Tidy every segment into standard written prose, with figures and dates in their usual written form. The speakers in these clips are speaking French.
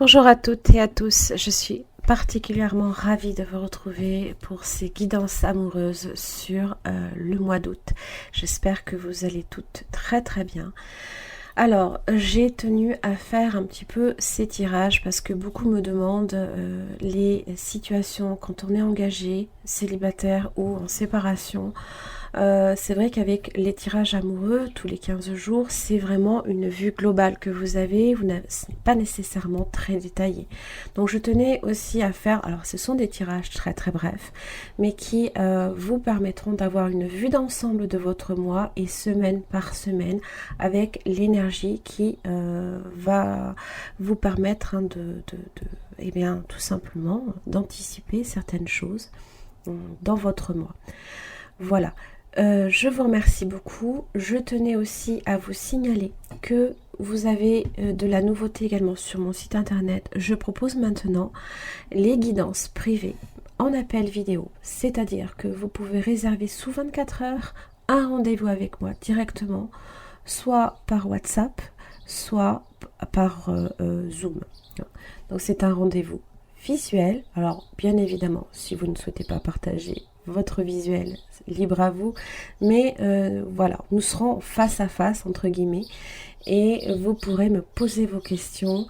Bonjour à toutes et à tous, je suis particulièrement ravie de vous retrouver pour ces guidances amoureuses sur le mois d'août. J'espère que vous allez toutes très très bien. Alors, j'ai tenu à faire un petit peu ces tirages parce que beaucoup me demandent les situations quand on est engagé, célibataire ou en séparation. C'est vrai qu'avec les tirages amoureux, tous les 15 jours, c'est vraiment une vue globale que vous avez, ce n'est pas nécessairement très détaillé. Donc je tenais aussi à faire, alors ce sont des tirages très très brefs, mais qui vous permettront d'avoir une vue d'ensemble de votre mois et semaine par semaine, avec l'énergie qui va vous permettre eh bien, tout simplement d'anticiper certaines choses dans votre mois. Voilà. Je vous remercie beaucoup. Je tenais aussi à vous signaler que vous avez de la nouveauté également sur mon site internet. Je propose maintenant les guidances privées en appel vidéo, c'est-à-dire que vous pouvez réserver sous 24 heures un rendez-vous avec moi directement, soit par WhatsApp, soit par Zoom. Donc c'est un rendez-vous visuel. Alors bien évidemment, si vous ne souhaitez pas partager votre visuel, libre à vous, mais voilà, nous serons face à face entre guillemets et vous pourrez me poser vos questions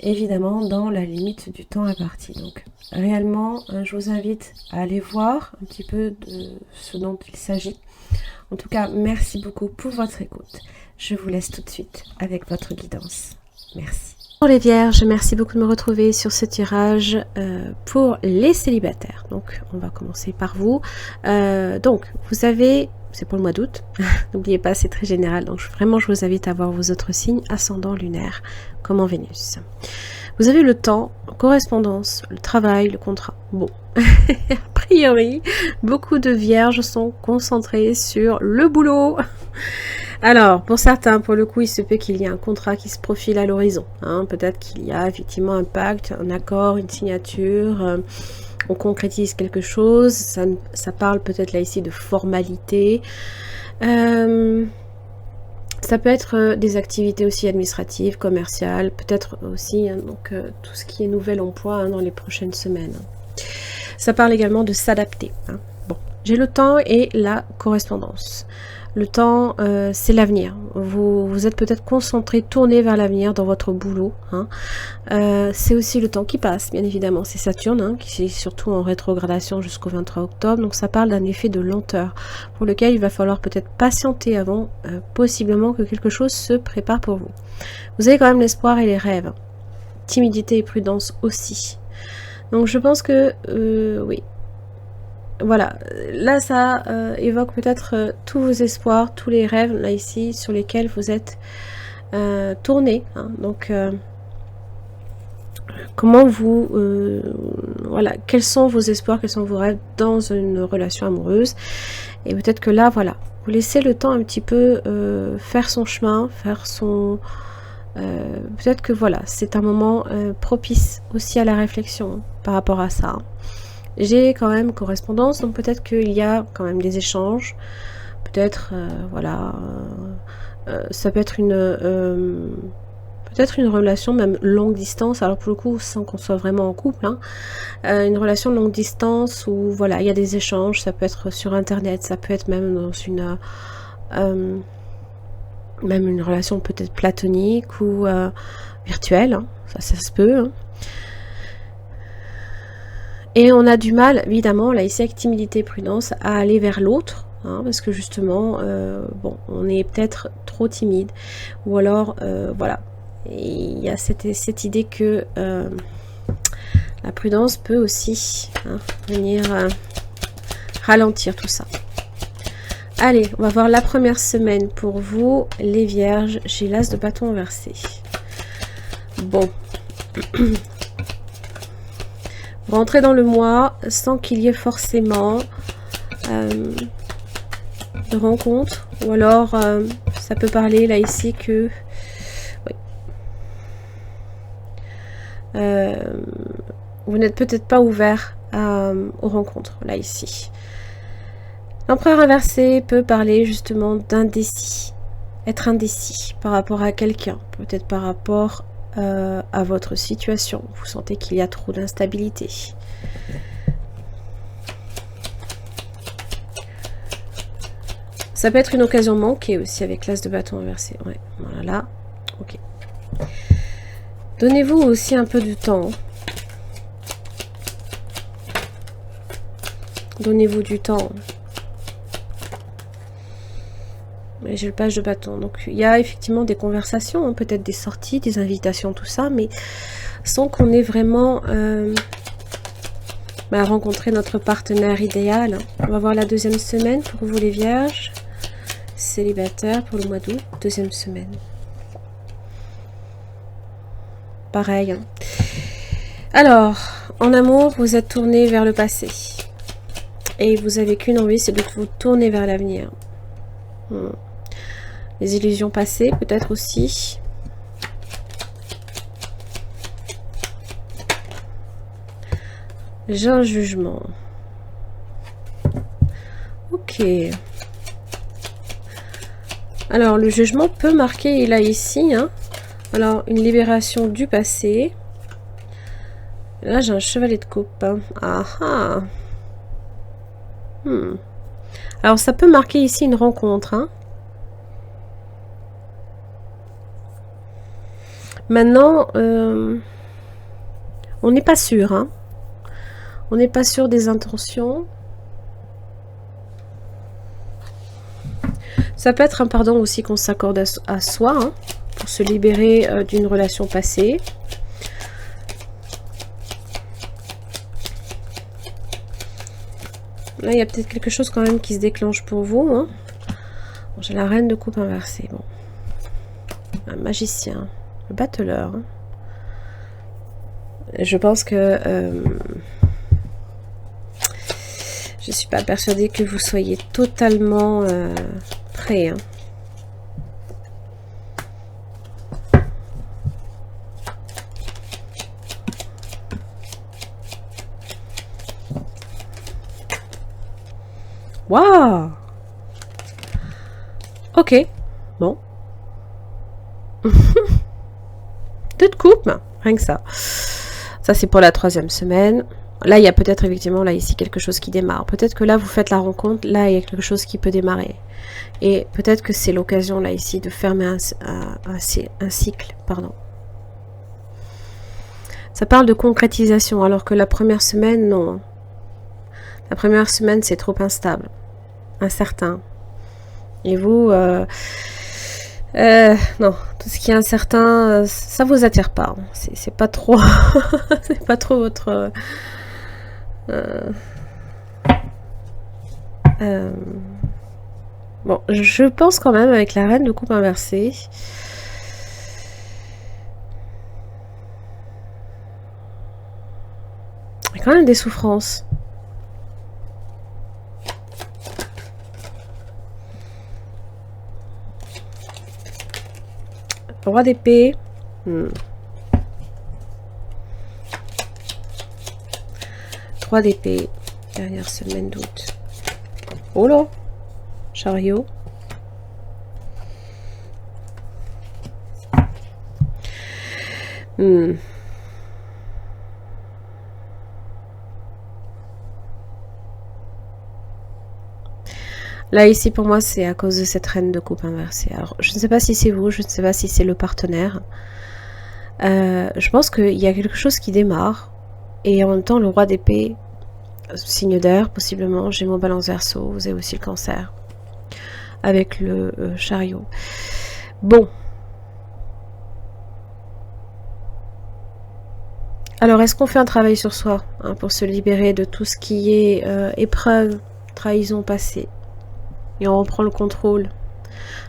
évidemment dans la limite du temps imparti. Donc réellement je vous invite à aller voir un petit peu de ce dont il s'agit. En tout cas, merci beaucoup pour votre écoute. Je vous laisse tout de suite avec votre guidance. Merci. Pour les vierges, merci beaucoup de me retrouver sur ce tirage pour les célibataires. Donc on va commencer par vous. Donc vous avez, c'est pour le mois d'août, n'oubliez pas, c'est très général, donc vraiment je vous invite à voir vos autres signes ascendant lunaire comme en Vénus. Vous avez le temps, correspondance, le travail, le contrat. Bon, a priori, beaucoup de vierges sont concentrés sur le boulot. Alors, pour certains, pour le coup, il se peut qu'il y ait un contrat qui se profile à l'horizon. Hein. Peut-être qu'il y a effectivement un pacte, un accord, une signature. On concrétise quelque chose. Ça parle peut-être là ici de formalité. Ça peut être des activités aussi administratives, commerciales, peut-être aussi donc, tout ce qui est nouvel emploi dans les prochaines semaines. Ça parle également de s'adapter. Hein. Bon, j'ai le temps et la correspondance. Le temps, c'est l'avenir. Vous êtes peut-être concentré, tourné vers l'avenir dans votre boulot. Hein. C'est aussi le temps qui passe, bien évidemment. C'est Saturne, hein, qui est surtout en rétrogradation jusqu'au 23 octobre. Donc ça parle d'un effet de lenteur, pour lequel il va falloir peut-être patienter avant, possiblement, que quelque chose se prépare pour vous. Vous avez quand même l'espoir et les rêves. Timidité et prudence aussi. Donc je pense que, oui. Voilà, là ça évoque peut-être tous vos espoirs, tous les rêves là ici sur lesquels vous êtes tournés. Hein. Donc comment vous, voilà, quels sont vos espoirs, quels sont vos rêves dans une relation amoureuse. Et peut-être que là, voilà, vous laissez le temps un petit peu faire son chemin, faire son... peut-être que voilà, c'est un moment propice aussi à la réflexion par rapport à ça. J'ai quand même correspondance, donc peut-être qu'il y a quand même des échanges, peut-être, voilà, ça peut être peut-être une relation même longue distance, alors pour le coup, sans qu'on soit vraiment en couple, hein, une relation longue distance où, voilà, il y a des échanges, ça peut être sur Internet, ça peut être même dans même une relation peut-être platonique ou virtuelle, hein, ça se peut, hein. Et on a du mal, évidemment, là ici avec timidité et prudence, à aller vers l'autre, hein, parce que justement, bon, on est peut-être trop timide, ou alors, voilà, il y a cette idée que la prudence peut aussi venir ralentir tout ça. Allez, on va voir la première semaine pour vous, les vierges. J'ai l'as de bâton inversé. Bon. Rentrez dans le mois sans qu'il y ait forcément de rencontres, ou alors ça peut parler là ici que oui, vous n'êtes peut-être pas ouvert aux rencontres là ici. L'empereur inversé peut parler justement d'indécis, être indécis par rapport à quelqu'un, peut-être par rapport à votre situation. Vous sentez qu'il y a trop d'instabilité. Ça peut être une occasion manquée aussi avec l'as de bâton inversé. Ouais, voilà. Ok. Donnez-vous aussi un peu de temps. Donnez-vous du temps. J'ai le page de bâton. Donc, il y a effectivement des conversations, hein, peut-être des sorties, des invitations, tout ça, mais sans qu'on ait vraiment rencontré notre partenaire idéal. On va voir la deuxième semaine pour vous les vierges. Célibataire pour le mois d'août, deuxième semaine. Pareil. Hein. Alors, en amour, vous êtes tourné vers le passé. Et vous avez qu'une envie, c'est de vous tourner vers l'avenir. Les illusions passées, peut-être aussi. J'ai un jugement. Ok. Alors, le jugement peut marquer, là, ici, hein. Alors, une libération du passé. Là, j'ai un chevalier de coupe. Hein. Ah ah. Alors, ça peut marquer ici une rencontre, hein. Maintenant, on n'est pas sûr, hein. On n'est pas sûr des intentions. Ça peut être un pardon aussi qu'on s'accorde à soi, hein, pour se libérer d'une relation passée. Là, il y a peut-être quelque chose quand même qui se déclenche pour vous. Hein. Bon, j'ai la reine de coupe inversée. Bon. Un magicien. Le battleur. Hein. Je pense que... je ne suis pas persuadée que vous soyez totalement prêt. Hein. Waouh! Ok, bon. Deux de coupe, rien que ça. Ça, c'est pour la troisième semaine. Là, il y a peut-être effectivement, là, ici, quelque chose qui démarre. Peut-être que là, vous faites la rencontre. Là, il y a quelque chose qui peut démarrer. Et peut-être que c'est l'occasion, là, ici, de fermer un cycle. Pardon. Ça parle de concrétisation, alors que la première semaine, non. La première semaine, c'est trop instable. Incertain. Et vous, non, tout ce qui est incertain, ça vous attire pas. C'est pas trop, c'est pas trop votre. Bon, je pense quand même avec la reine de coupe inversée. Il y a quand même des souffrances. Roi d'épée. 3 d'épée. Dernière semaine d'août. Oh là. Chariot. Là, ici, pour moi, c'est à cause de cette reine de coupe inversée. Alors, je ne sais pas si c'est vous, je ne sais pas si c'est le partenaire. Je pense qu'il y a quelque chose qui démarre. Et en même temps, le roi d'épée, signe d'air, possiblement, Gémeaux, Balance, Verseau, vous avez aussi le cancer. Avec le chariot. Bon. Alors, est-ce qu'on fait un travail sur soi, hein, pour se libérer de tout ce qui est épreuve, trahison passée? Et on reprend le contrôle.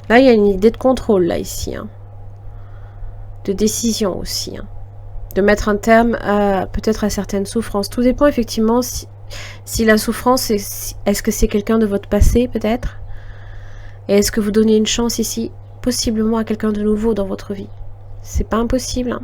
Là, il y a une idée de contrôle, là, ici. Hein. De décision aussi. Hein. De mettre un terme peut-être à certaines souffrances. Tout dépend, effectivement, si la souffrance, est-ce que c'est quelqu'un de votre passé, peut-être? Et est-ce que vous donnez une chance, ici, possiblement à quelqu'un de nouveau dans votre vie? C'est pas impossible. Hein.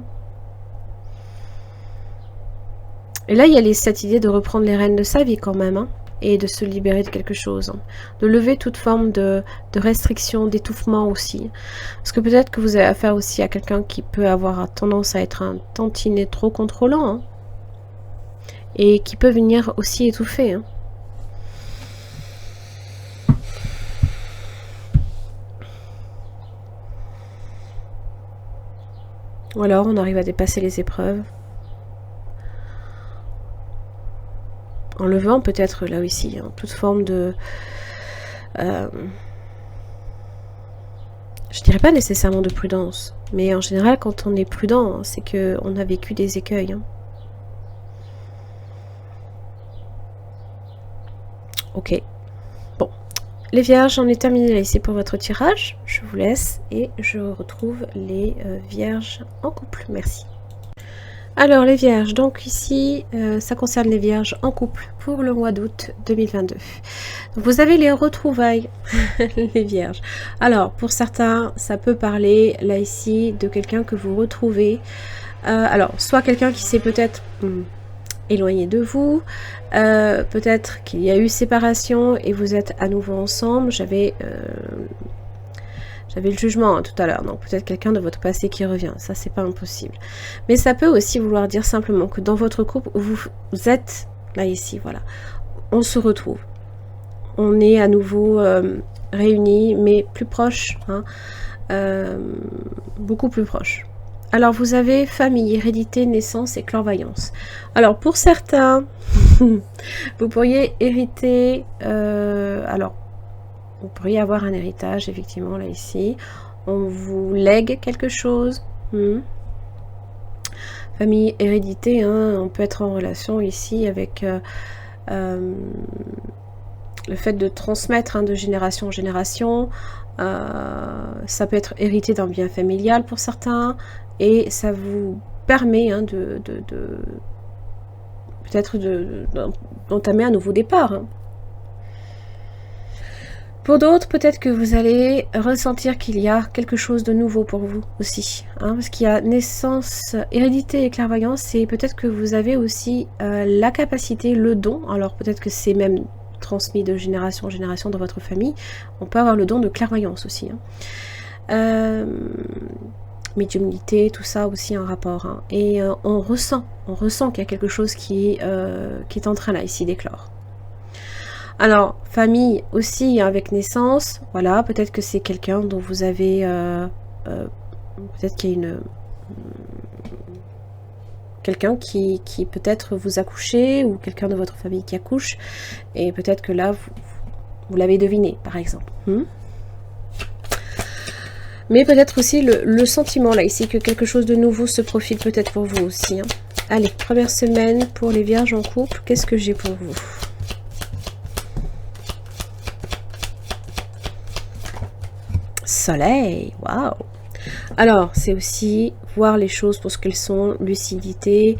Et là, il y a cette idée de reprendre les rênes de sa vie, quand même. Hein. et de se libérer de quelque chose, hein. De lever toute forme de restriction, d'étouffement aussi. Parce que peut-être que vous avez affaire aussi à quelqu'un qui peut avoir tendance à être un tantinet trop contrôlant, hein, et qui peut venir aussi étouffer, hein. Ou alors on arrive à dépasser les épreuves. En levant peut-être là aussi, hein, toute forme de... je dirais pas nécessairement de prudence, mais en général quand on est prudent, hein, c'est qu'on a vécu des écueils, hein. Ok. Bon. Les vierges, j'en ai terminé là ici pour votre tirage. Je vous laisse et je retrouve les vierges en couple. Merci. Alors les vierges, donc ici, ça concerne les vierges en couple pour le mois d'août 2022. Donc, vous avez les retrouvailles, les vierges. Alors pour certains, ça peut parler là ici de quelqu'un que vous retrouvez. Alors soit quelqu'un qui s'est peut-être... éloigné de vous, peut-être qu'il y a eu séparation et vous êtes à nouveau ensemble. J'avais le jugement, hein, tout à l'heure, donc peut-être quelqu'un de votre passé qui revient, ça c'est pas impossible. Mais ça peut aussi vouloir dire simplement que dans votre couple, vous êtes là ici, voilà, on se retrouve, on est à nouveau réunis, mais plus proches, hein, beaucoup plus proches. Alors, vous avez famille, hérédité, naissance et clairvoyance. Alors, pour certains, vous pourriez hériter... alors, vous pourriez avoir un héritage, effectivement, là, ici. On vous lègue quelque chose. Famille, hérédité, hein, on peut être en relation ici avec... le fait de transmettre, hein, de génération en génération. Ça peut être hérité d'un bien familial pour certains. Et ça vous permet, hein, peut-être d'entamer un nouveau départ, hein. Pour d'autres, peut-être que vous allez ressentir qu'il y a quelque chose de nouveau pour vous aussi, hein, parce qu'il y a naissance, hérédité et clairvoyance, et peut-être que vous avez aussi la capacité, le don, alors peut-être que c'est même transmis de génération en génération dans votre famille, on peut avoir le don de clairvoyance aussi, hein. Médiumnité, tout ça aussi en rapport, hein. Et on ressent qu'il y a quelque chose qui est en train là ici d'éclore. Alors famille aussi, hein, avec naissance, voilà, peut-être que c'est quelqu'un dont vous avez peut-être qu'il y a une quelqu'un qui peut-être vous a couché, ou quelqu'un de votre famille qui accouche, et peut-être que là vous l'avez deviné par exemple, mais peut-être aussi le sentiment là ici que quelque chose de nouveau se profile peut-être pour vous aussi, hein. Allez, première semaine pour les vierges en couple, qu'est-ce que j'ai pour vous? Soleil, waouh! Alors, c'est aussi voir les choses pour ce qu'elles sont, lucidité,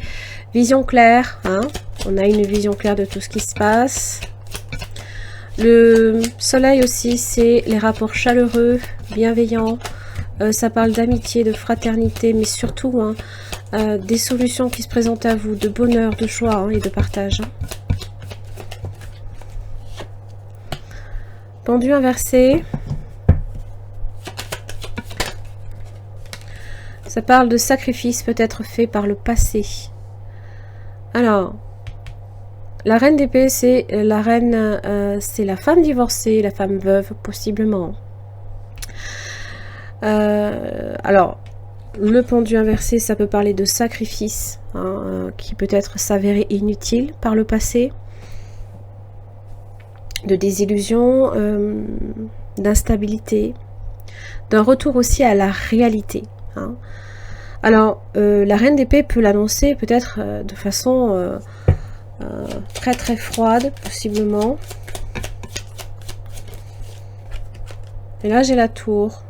vision claire, hein. On a une vision claire de tout ce qui se passe. Le soleil aussi, c'est les rapports chaleureux, bienveillants. Ça parle d'amitié, de fraternité, mais surtout, hein, des solutions qui se présentent à vous, de bonheur, de joie, hein, et de partage, hein. Pendu inversé. Ça parle de sacrifices peut-être faits par le passé. Alors, la reine d'épée, c'est la reine, c'est la femme divorcée, la femme veuve, possiblement. Alors, le pendu inversé, ça peut parler de sacrifice, hein, qui peut-être s'avérer inutile par le passé, de désillusion, d'instabilité, d'un retour aussi à la réalité, hein. Alors, la reine d'épée peut l'annoncer peut-être de façon très très froide, possiblement. Et là, j'ai la tour.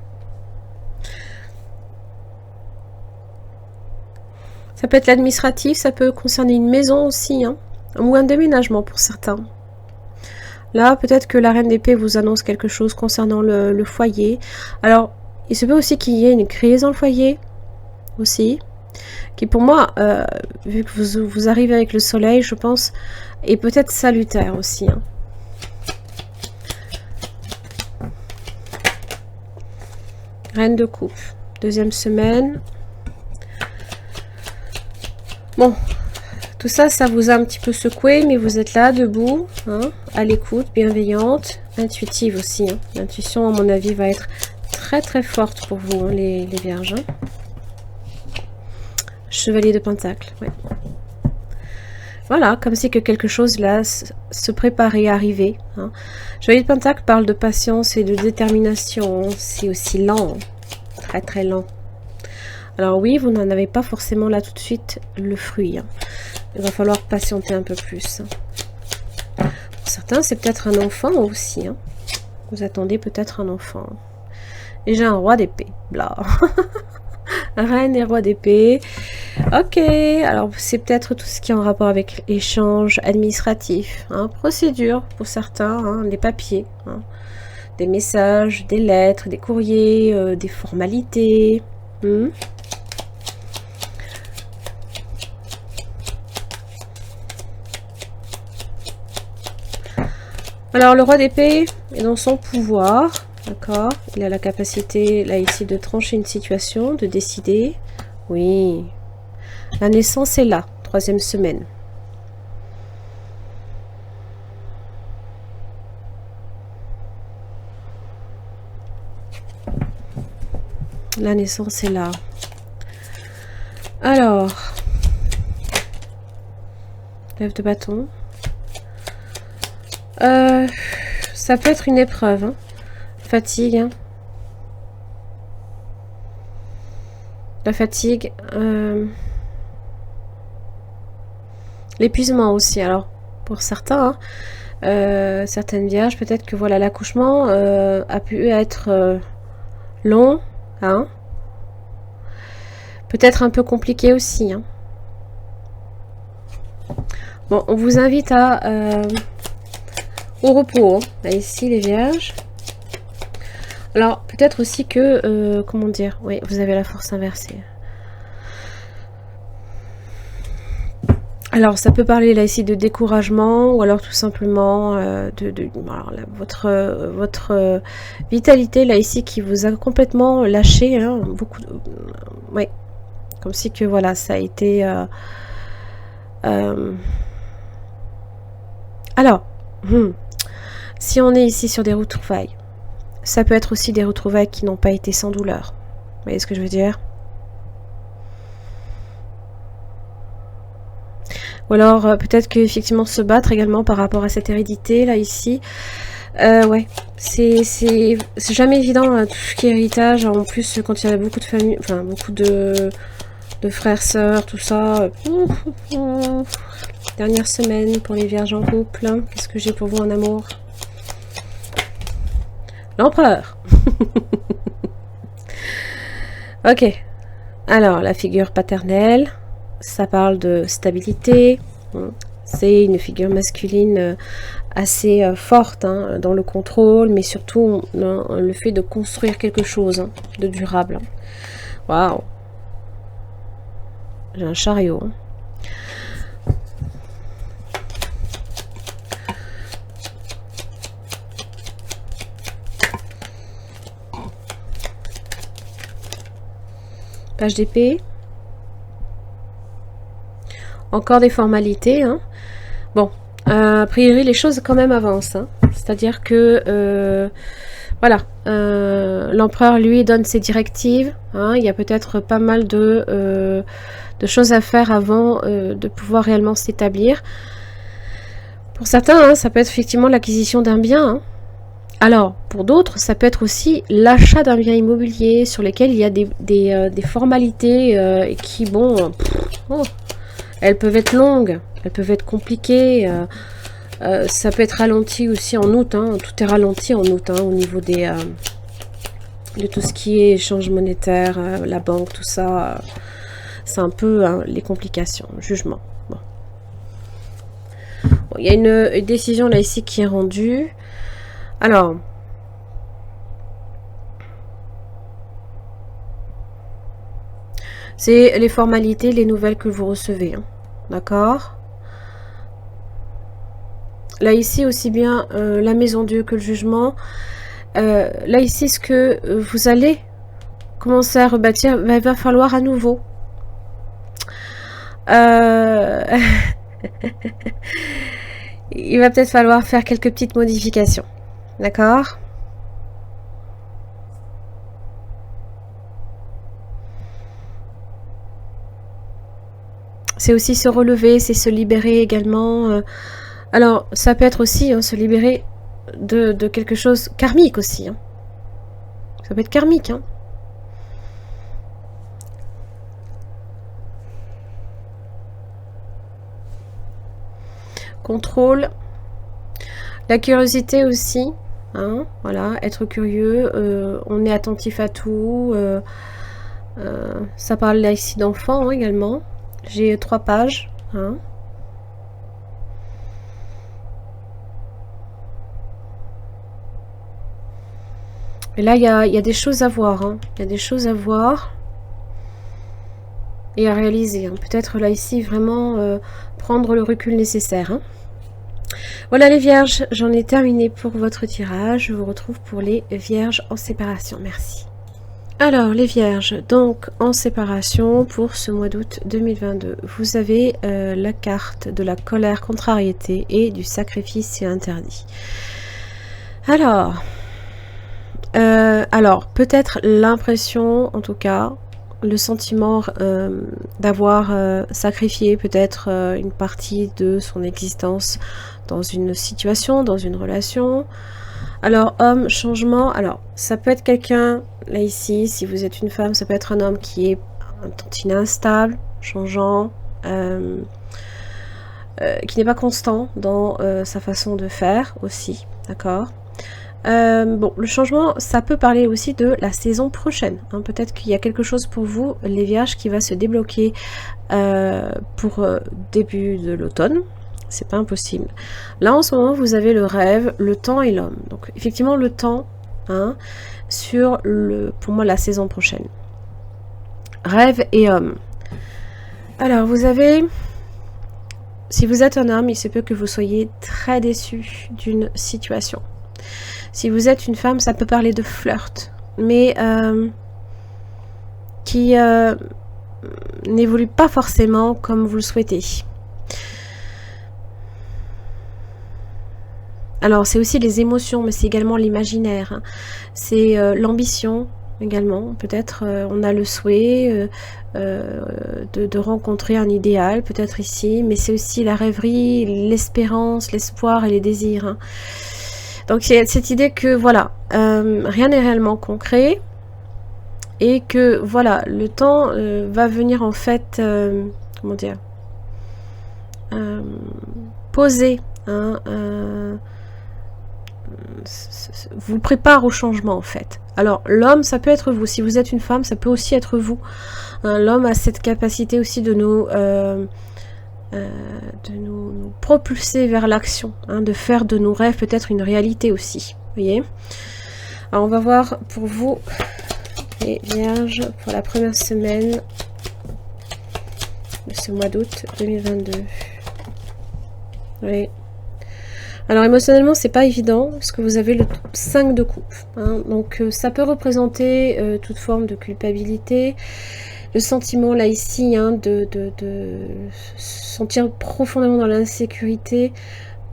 Ça peut être l'administratif, ça peut concerner une maison aussi, hein, ou un déménagement pour certains. Là, peut-être que la reine d'épée vous annonce quelque chose concernant le foyer. Alors, il se peut aussi qu'il y ait une crise dans le foyer, aussi, qui pour moi, vu que vous arrivez avec le soleil, je pense, est peut-être salutaire aussi, hein. Reine de coupe. Deuxième semaine. Bon, tout ça, ça vous a un petit peu secoué, mais vous êtes là, debout, hein, à l'écoute, bienveillante, intuitive aussi. Hein. L'intuition, à mon avis, va être très très forte pour vous, hein, les vierges. Hein. Chevalier de Pentacle, ouais. Voilà, comme si que quelque chose là se préparait à arriver. Hein. Chevalier de Pentacle parle de patience et de détermination. C'est aussi lent, très très lent. Alors oui, vous n'en avez pas forcément là tout de suite le fruit. Hein. Il va falloir patienter un peu plus. Pour certains, c'est peut-être un enfant aussi. Hein. Vous attendez peut-être un enfant. Et j'ai un roi d'épée. Blah. Reine et roi d'épée. Ok, alors c'est peut-être tout ce qui est en rapport avec l'échange administratif, hein, procédure pour certains, hein, les papiers, hein, des messages, des lettres, des courriers, des formalités. Alors le roi d'épée est dans son pouvoir, d'accord, il a la capacité là ici de trancher une situation, de décider. Oui. La naissance est là, troisième semaine. La naissance est là. Alors, lève de bâton. Ça peut être une épreuve. Hein. Fatigue. Hein. La fatigue. L'épuisement aussi. Alors, pour certains, hein, certaines vierges, peut-être que voilà, l'accouchement a pu être long. Hein. Peut-être un peu compliqué aussi. Hein. Bon, on vous invite au repos. Hein. Là, ici, les vierges. Alors, peut-être aussi que, comment dire, oui, vous avez la force inversée. Alors, ça peut parler là ici de découragement ou alors tout simplement alors, là, votre vitalité là ici qui vous a complètement lâché. Hein, beaucoup de, ouais, comme si que voilà, ça a été. Alors, si on est ici sur des retrouvailles, ça peut être aussi des retrouvailles qui n'ont pas été sans douleur. Vous voyez ce que je veux dire? Ou alors peut-être qu'effectivement se battre également par rapport à cette hérédité là ici. Ouais, c'est jamais évident hein, tout ce qui est héritage. En plus quand il y a beaucoup de familles, enfin beaucoup de frères, sœurs, tout ça. Dernière semaine pour les vierges en couple. Hein. Qu'est-ce que j'ai pour vous en amour? L'empereur. Ok. Alors la figure paternelle. Ça parle de stabilité, c'est une figure masculine assez forte hein, dans le contrôle, mais surtout le fait de construire quelque chose hein, de durable. Waouh! J'ai un chariot. Hein. Page d'épée. Encore des formalités. Hein. Bon, a priori, les choses quand même avancent. Hein. C'est-à-dire que, voilà, l'empereur, lui, donne ses directives. Hein. Il y a peut-être pas mal de choses à faire avant de pouvoir réellement s'établir. Pour certains, hein, ça peut être effectivement l'acquisition d'un bien. Hein. Alors, pour d'autres, ça peut être aussi l'achat d'un bien immobilier sur lequel il y a des formalités qui, bon... elles peuvent être longues, elles peuvent être compliquées. Ça peut être ralenti aussi en août. Hein, tout est ralenti en août hein, au niveau de tout ce qui est échange monétaire, la banque, tout ça. C'est un peu hein, les complications, jugement. Bon. Bon, il y a une décision là ici qui est rendue. Alors... c'est les formalités, les nouvelles que vous recevez. Hein. D'accord? Là, ici, aussi bien la maison Dieu que le jugement. Là, ici, ce que vous allez commencer à rebâtir, il va falloir à nouveau. Il va peut-être falloir faire quelques petites modifications. D'accord? C'est aussi se relever, c'est se libérer également. Alors, ça peut être aussi se libérer de quelque chose karmique aussi. Hein. Ça peut être karmique. Hein. Contrôle. La curiosité aussi. Hein, voilà, être curieux. On est attentif à tout. Ça parle là ici d'enfants hein, également. J'ai 3 pages. Hein. Et là, il y a des choses à voir. Hein. Il y a des choses à voir et à réaliser. Hein. Peut-être là ici, vraiment prendre le recul nécessaire. Hein. Voilà les vierges, j'en ai terminé pour votre tirage. Je vous retrouve pour les vierges en séparation. Merci. Alors les vierges, donc en séparation pour ce mois d'août 2022, vous avez la carte de la colère, contrariété et du sacrifice et interdit. Alors peut-être l'impression, en tout cas, le sentiment d'avoir sacrifié peut-être une partie de son existence dans une situation, dans une relation. Alors, homme, changement, alors, ça peut être quelqu'un, là ici, si vous êtes une femme, ça peut être un homme qui est un tantinet instable, changeant, qui n'est pas constant dans sa façon de faire aussi, d'accord. Bon, le changement, ça peut parler aussi de la saison prochaine. Hein. Peut-être qu'il y a quelque chose pour vous, les vierges, qui va se débloquer pour début de l'automne. C'est pas impossible. Là, en ce moment, vous avez le rêve, le temps et l'homme. Donc, effectivement, le temps, hein, sur pour moi, la saison prochaine. Rêve et homme. Alors, vous avez... Si vous êtes un homme, il se peut que vous soyez très déçu d'une situation. Si vous êtes une femme, ça peut parler de flirt, mais qui n'évolue pas forcément comme vous le souhaitez. Alors, c'est aussi les émotions, mais c'est également l'imaginaire. Hein. C'est l'ambition également. Peut-être on a le souhait de rencontrer un idéal, peut-être ici, mais c'est aussi la rêverie, l'espérance, l'espoir et les désirs. Hein. Donc, il y a cette idée que, voilà, rien n'est réellement concret et que, voilà, le temps va venir, en fait, comment dire, poser, hein, vous prépare au changement, en fait. Alors, l'homme, ça peut être vous. Si vous êtes une femme, ça peut aussi être vous. Hein, l'homme a cette capacité aussi de nous propulser vers l'action, hein, de faire de nos rêves peut-être une réalité aussi. Vous voyez? Alors on va voir pour vous, les vierges, pour la première semaine de ce mois d'août 2022. Oui. Alors émotionnellement, c'est pas évident parce que vous avez le 5 de coupe. Hein, donc ça peut représenter toute forme de culpabilité. Le sentiment là ici hein, de sentir profondément dans l'insécurité,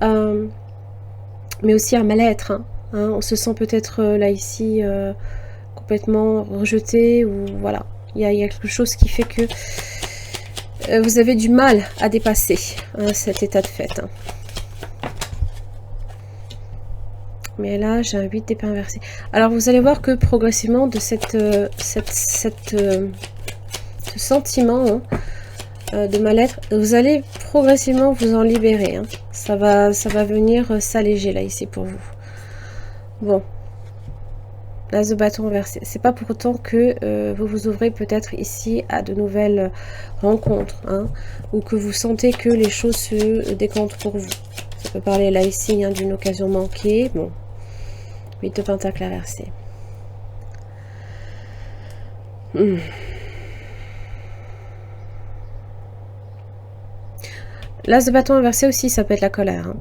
mais aussi un mal-être. Hein, on se sent peut-être là ici complètement rejeté ou voilà. Il y a quelque chose qui fait que vous avez du mal à dépasser hein, cet état de fait. Hein. Mais là, j'ai un 8 d'épée inversé. Alors, vous allez voir que progressivement, de ce sentiment hein, de mal-être, vous allez progressivement vous en libérer. Hein. Ça va venir s'alléger là, ici, pour vous. Bon. L'as de bâton inversé. C'est pas pour autant que vous vous ouvrez peut-être ici à de nouvelles rencontres. Hein, ou que vous sentez que les choses se décantent pour vous. Ça peut parler là, ici, hein, d'une occasion manquée. Bon. 8 de pentacle inversé. L'as de bâton inversé aussi, ça peut être la colère.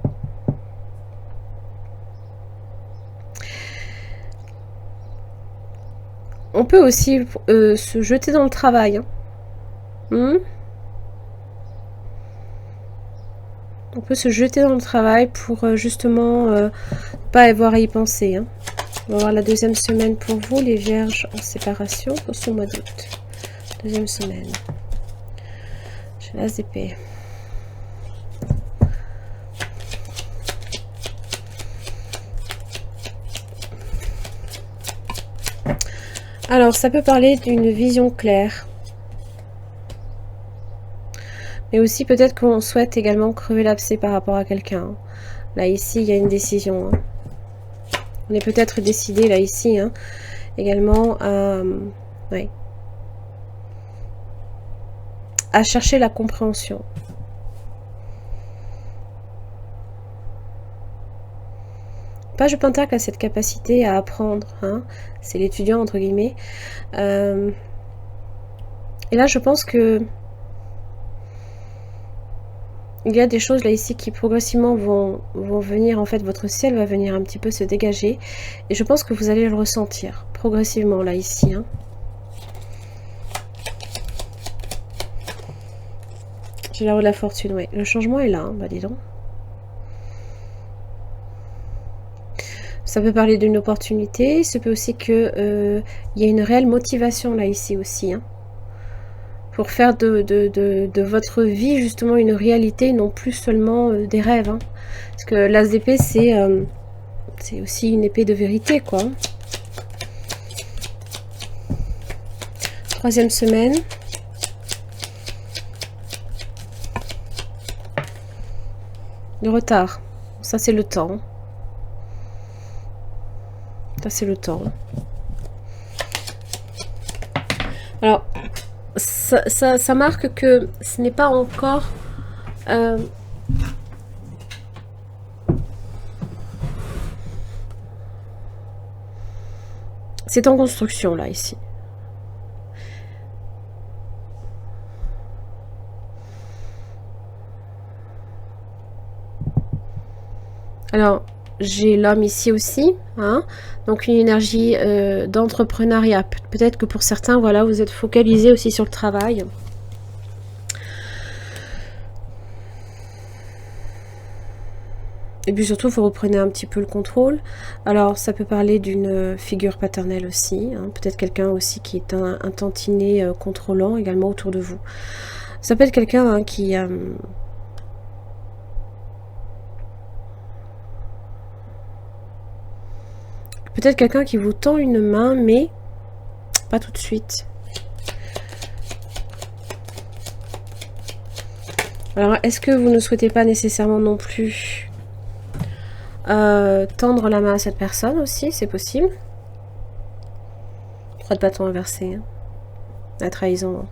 Hein. On peut aussi se jeter dans le travail. Hein. On peut se jeter dans le travail pour justement pas avoir à y penser. Hein. On va voir la deuxième semaine pour vous, les vierges en séparation pour ce mois d'août. Deuxième semaine. J'ai l'as d'épée. Alors, ça peut parler d'une vision claire. Mais aussi, peut-être qu'on souhaite également crever l'abcès par rapport à quelqu'un. Là, ici, il y a une décision. Hein. On est peut-être décidé, là, ici, hein, également à chercher la compréhension. Page de Pentacle a cette capacité à apprendre. Hein. C'est l'étudiant, entre guillemets. Et là, je pense que il y a des choses là ici qui progressivement vont venir, en fait, votre ciel va venir un petit peu se dégager. Et je pense que vous allez le ressentir progressivement là ici. Hein. J'ai la roue de la fortune, oui. Le changement est là, hein, bah dis donc. Ça peut parler d'une opportunité, ça peut aussi que y a une réelle motivation là ici aussi, hein, pour faire de votre vie justement une réalité, non plus seulement des rêves. Hein, parce que l'as d'épée c'est aussi une épée de vérité, quoi. Troisième semaine. Le retard, ça c'est le temps. Ça, c'est le temps. Alors, ça marque que ce n'est pas encore... c'est en construction, là, ici. Alors... J'ai l'homme ici aussi, hein, donc une énergie d'entrepreneuriat. Peut-être que pour certains, voilà, vous êtes focalisé aussi sur le travail. Et puis surtout, vous reprenez un petit peu le contrôle. Alors, ça peut parler d'une figure paternelle aussi. Hein, peut-être quelqu'un aussi qui est un tantinet contrôlant également autour de vous. Ça peut être quelqu'un hein, qui... peut-être quelqu'un qui vous tend une main, mais pas tout de suite. Alors, est-ce que vous ne souhaitez pas nécessairement non plus tendre la main à cette personne aussi? C'est possible. 3 de bâton inversé. Hein. La trahison.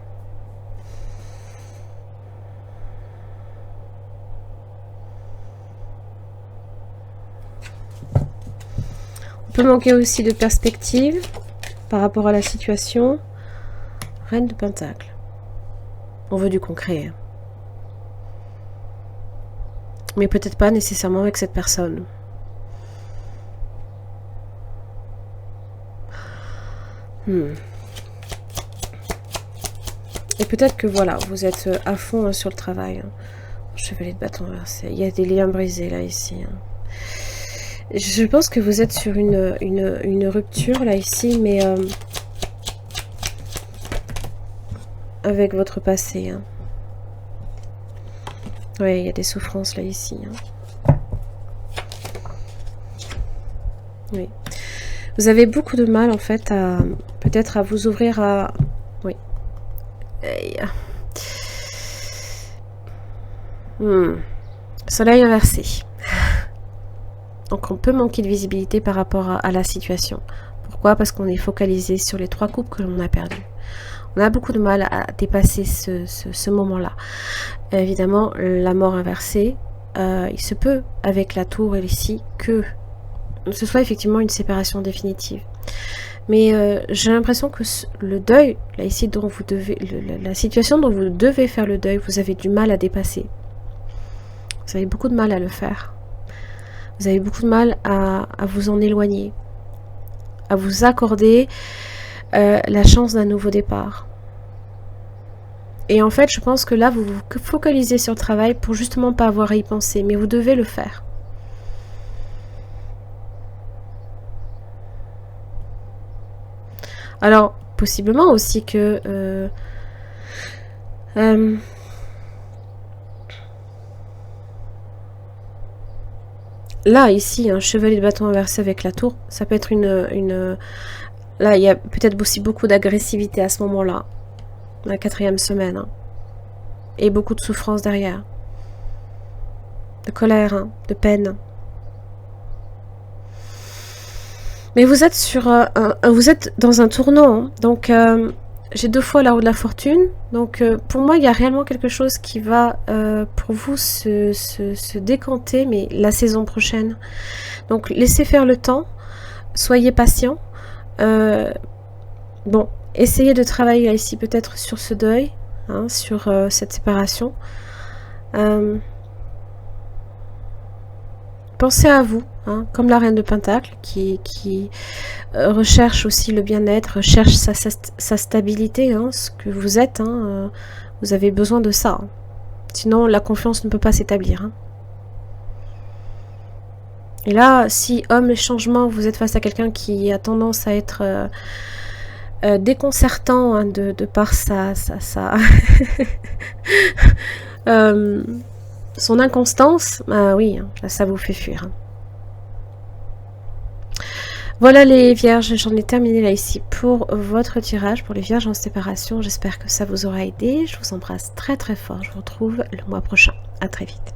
Peut manquer aussi de perspective par rapport à la situation. Reine de Pentacle. On veut du concret. Mais peut-être pas nécessairement avec cette personne. Et peut-être que voilà, vous êtes à fond hein, sur le travail. Hein. Chevalier de bâton inversé. Il y a des liens brisés là ici. Hein. Je pense que vous êtes sur une rupture là ici, mais avec votre passé. Hein. Oui, il y a des souffrances là ici. Hein. Oui. Vous avez beaucoup de mal en fait à peut-être à vous ouvrir à... Oui. Soleil inversé. Donc on peut manquer de visibilité par rapport à la situation. Pourquoi? Parce qu'on est focalisé sur les 3 coupes que l'on a perdues. On a beaucoup de mal à dépasser ce moment-là. Évidemment, la mort inversée, il se peut, avec la tour ici, que ce soit effectivement une séparation définitive. Mais j'ai l'impression que le deuil, là ici, dont vous devez, la situation dont vous devez faire le deuil, vous avez du mal à dépasser. Vous avez beaucoup de mal à le faire. Vous avez beaucoup de mal à vous en éloigner, à vous accorder la chance d'un nouveau départ. Et en fait, je pense que là, vous vous focalisez sur le travail pour justement pas avoir à y penser, mais vous devez le faire. Alors, possiblement aussi que... là, ici, un chevalier de bâton inversé avec la tour, ça peut être une... Là, il y a peut-être aussi beaucoup d'agressivité à ce moment-là. La 4e semaine. Hein. Et beaucoup de souffrance derrière. De colère, hein, de peine. Mais vous êtes sur vous êtes dans un tournant. Hein. Donc, j'ai 2 fois la roue de la fortune. Donc, pour moi, il y a réellement quelque chose qui va, pour vous, se décanter, mais la saison prochaine. Donc, laissez faire le temps. Soyez patient. Bon, essayez de travailler ici peut-être sur ce deuil, hein, sur cette séparation. Pensez à vous, hein, comme la reine de Pentacle, qui recherche aussi le bien-être, recherche sa stabilité, hein, ce que vous êtes. Hein, vous avez besoin de ça. Hein. Sinon, la confiance ne peut pas s'établir. Hein. Et là, si homme et changement, vous êtes face à quelqu'un qui a tendance à être déconcertant hein, de par son inconstance, oui, hein, ça vous fait fuir. Hein. Voilà les vierges, j'en ai terminé là ici pour votre tirage, pour les vierges en séparation. J'espère que ça vous aura aidé. Je vous embrasse très très fort. Je vous retrouve le mois prochain. À très vite.